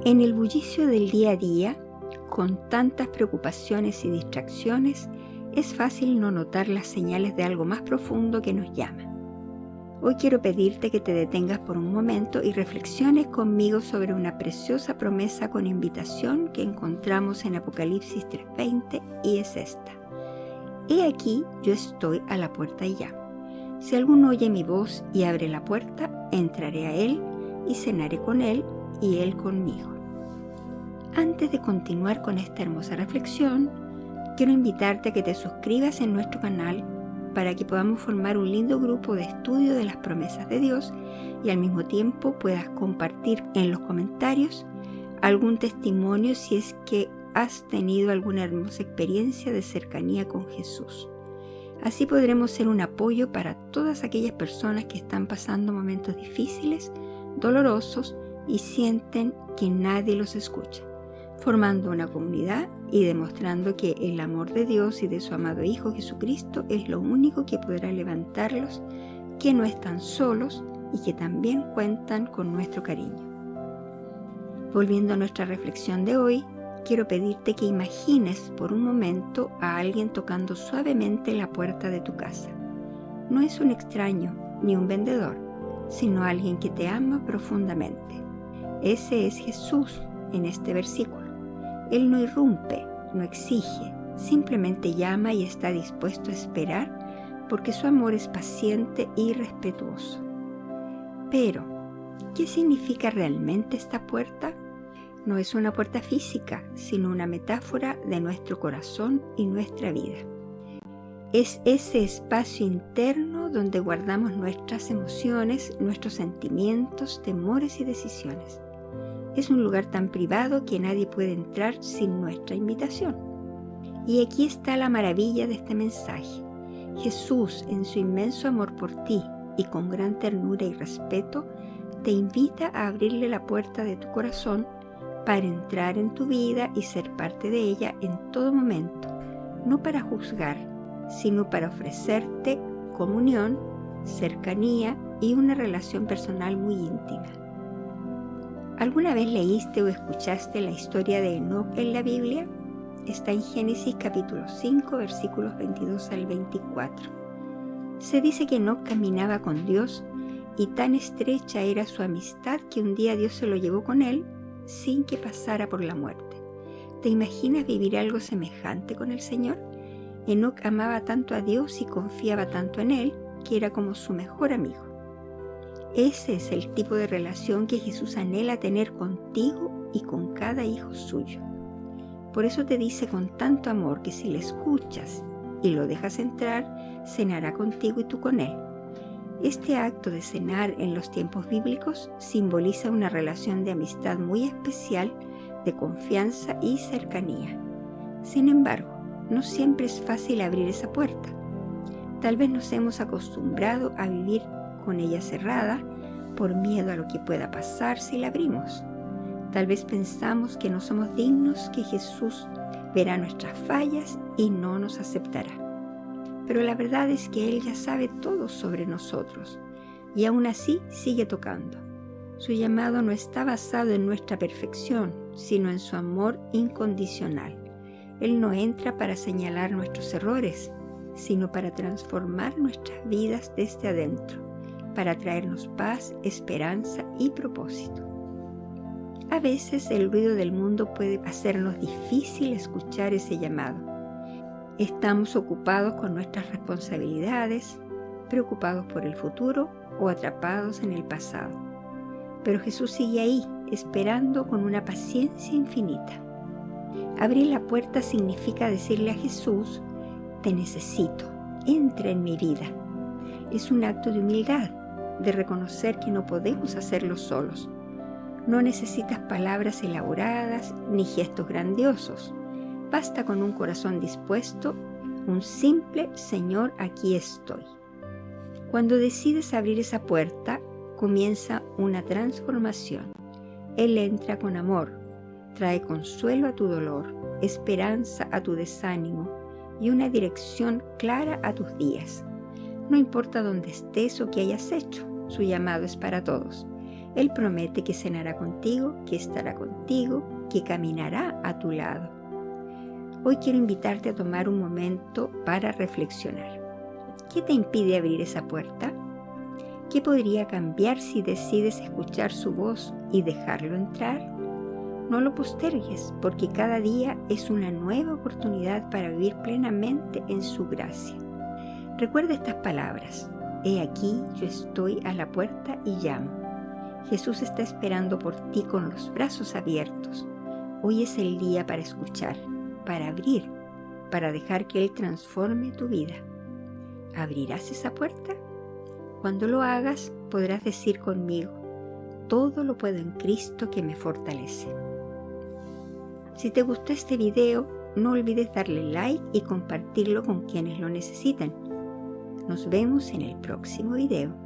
En el bullicio del día a día, con tantas preocupaciones y distracciones, es fácil no notar las señales de algo más profundo que nos llama. Hoy quiero pedirte que te detengas por un momento y reflexiones conmigo sobre una preciosa promesa con invitación que encontramos en Apocalipsis 3:20 y es esta: He aquí, yo estoy a la puerta y llamo. Si alguno oye mi voz y abre la puerta, entraré a él y cenaré con él y él conmigo. Antes de continuar con esta hermosa reflexión, quiero invitarte a que te suscribas en nuestro canal para que podamos formar un lindo grupo de estudio de las promesas de Dios y al mismo tiempo puedas compartir en los comentarios algún testimonio si es que has tenido alguna hermosa experiencia de cercanía con Jesús. Así podremos ser un apoyo para todas aquellas personas que están pasando momentos difíciles, dolorosos y sienten que nadie los escucha, formando una comunidad y demostrando que el amor de Dios y de su amado Hijo Jesucristo es lo único que podrá levantarlos, que no están solos y que también cuentan con nuestro cariño. Volviendo a nuestra reflexión de hoy, quiero pedirte que imagines por un momento a alguien tocando suavemente la puerta de tu casa. No es un extraño ni un vendedor, sino alguien que te ama profundamente. Ese es Jesús en este versículo. Él no irrumpe, no exige, simplemente llama y está dispuesto a esperar porque su amor es paciente y respetuoso. Pero, ¿qué significa realmente esta puerta? No es una puerta física, sino una metáfora de nuestro corazón y nuestra vida. Es ese espacio interno donde guardamos nuestras emociones, nuestros sentimientos, temores y decisiones. Es un lugar tan privado que nadie puede entrar sin nuestra invitación. Y aquí está la maravilla de este mensaje. Jesús, en su inmenso amor por ti y con gran ternura y respeto, te invita a abrirle la puerta de tu corazón para entrar en tu vida y ser parte de ella en todo momento, no para juzgar, sino para ofrecerte comunión, cercanía y una relación personal muy íntima. ¿Alguna vez leíste o escuchaste la historia de Enoc en la Biblia? Está en Génesis capítulo 5, versículos 22 al 24. Se dice que Enoc caminaba con Dios y tan estrecha era su amistad que un día Dios se lo llevó con él sin que pasara por la muerte. ¿Te imaginas vivir algo semejante con el Señor? Enoc amaba tanto a Dios y confiaba tanto en Él que era como su mejor amigo. Ese es el tipo de relación que Jesús anhela tener contigo y con cada hijo suyo. Por eso te dice con tanto amor que si le escuchas y lo dejas entrar, cenará contigo y tú con Él. Este acto de cenar en los tiempos bíblicos simboliza una relación de amistad muy especial, de confianza y cercanía. Sin embargo, no siempre es fácil abrir esa puerta. Tal vez nos hemos acostumbrado a vivir con ella cerrada por miedo a lo que pueda pasar si la abrimos. Tal vez pensamos que no somos dignos, que Jesús verá nuestras fallas y no nos aceptará. Pero la verdad es que Él ya sabe todo sobre nosotros y aún así sigue tocando. Su llamado no está basado en nuestra perfección, sino en su amor incondicional. Él no entra para señalar nuestros errores, sino para transformar nuestras vidas desde adentro, para traernos paz, esperanza y propósito. A veces el ruido del mundo puede hacernos difícil escuchar ese llamado. Estamos ocupados con nuestras responsabilidades, preocupados por el futuro o atrapados en el pasado. Pero Jesús sigue ahí, esperando con una paciencia infinita. Abrir la puerta significa decirle a Jesús: te necesito, entra en mi vida. Es un acto de humildad, de reconocer que no podemos hacerlo solos. No necesitas palabras elaboradas ni gestos grandiosos. Basta con un corazón dispuesto, un simple Señor, aquí estoy. Cuando decides abrir esa puerta, comienza una transformación. Él entra con amor, trae consuelo a tu dolor, esperanza a tu desánimo y una dirección clara a tus días. No importa dónde estés o qué hayas hecho, su llamado es para todos. Él promete que cenará contigo, que estará contigo, que caminará a tu lado. Hoy quiero invitarte a tomar un momento para reflexionar. ¿Qué te impide abrir esa puerta? ¿Qué podría cambiar si decides escuchar su voz y dejarlo entrar? No lo postergues, porque cada día es una nueva oportunidad para vivir plenamente en su gracia. Recuerda estas palabras: he aquí, yo estoy a la puerta y llamo. Jesús está esperando por ti con los brazos abiertos. Hoy es el día para escuchar, para abrir, para dejar que Él transforme tu vida. ¿Abrirás esa puerta? Cuando lo hagas, podrás decir conmigo: todo lo puedo en Cristo que me fortalece. Si te gustó este video, no olvides darle like y compartirlo con quienes lo necesitan. Nos vemos en el próximo video.